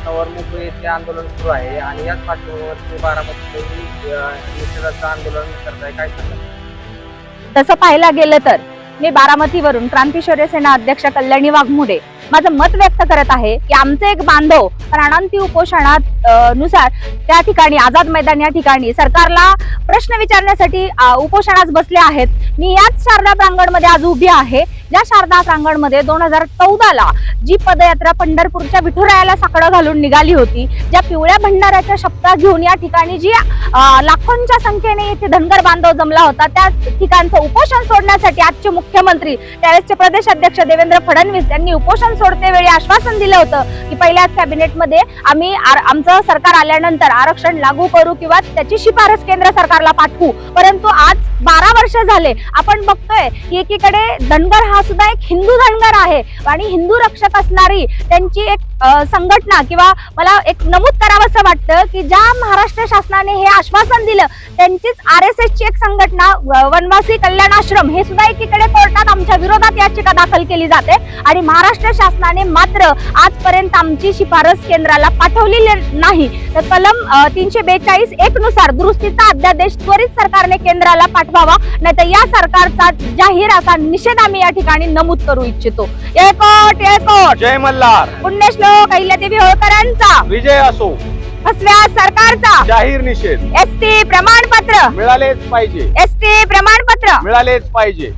प्रश्नावर मुंबई येथे आंदोलन सुरू आहे आणि याच पार्श्वभूमीवर बारामतीतही निषेधाचं आंदोलन करत आहे. काय सांगाल? तसं पाहायला गेलं तर मी बारामतीवरून क्रांतीशौर्य सेना अध्यक्ष कल्याणी वाघमोडे माझं मत व्यक्त करत आहे की आमचे एक बांधव प्राणांती उपोषणात नुसार त्या ठिकाणी आझाद मैदान या ठिकाणी सरकारला प्रश्न विचारण्यासाठी उपोषणास बसले आहेत. मी याच शारदा प्रांगणमध्ये आज उभी आहे. ज्या शारदा प्रांगणमध्ये 2014ला जी पदयात्रा पंढरपूरच्या विठुरायाला साकडं घालून निघाली होती, ज्या पिवळ्या भंडाऱ्याच्या शपथा घेऊन या ठिकाणी जी लाखोंच्या संख्येने इथे धनगर बांधव जमला होता, त्या ठिकाणचं उपोषण सोडण्यासाठी आजचे मुख्यमंत्री त्यावेळेसचे प्रदेश अध्यक्ष देवेंद्र फडणवीस यांनी उपोषण सोडते वेळी आश्वासन दिलं होतं की पहिल्याच कॅबिनेटमध्ये आम्ही आमचं सरकार आल्यानंतर आरक्षण लागू करू किंवा त्याची शिफारस केंद्र सरकारला पाठवू. परंतु आज 12 वर्ष झाले आपण बघतोय की एकीकडे धनगर हा सुद्धा एक हिंदू धनगर आहे आणि हिंदू रक्षक असणारी त्यांची एक संघटना किंवा मला एक नमूद करावंसं वाटतं की ज्या महाराष्ट्र शासनाने हे आश्वासन दिलं त्यांचीच RSS ची एक संघटना वनवासी कल्याण आश्रम हे सुद्धा एकीकडे कोर्टात आमच्या विरोधात याचिका दाखल केली जाते आणि महाराष्ट्र शासनाने मात्र आजपर्यंत आमची शिफारस केंद्राला पाठवलेली नाही. तर कलम 342(1) नुसार दुरुस्तीचा अध्यादेश त्वरित सरकारने केंद्राला पाठवावा, नाहीतर या सरकारचा जाहीर असा निषेध आम्ही या ठिकाणी नमूद करू इच्छितो. एकोट जय मल्हार. पुण्यश्लोक अहिल्यादेवी होळकरांचा विजय असो. फसव्या सरकारचा जाहीर निषेध. ST प्रमाणपत्र मिळालेच पाहिजे. ST प्रमाणपत्र मिळालेच पाहिजे.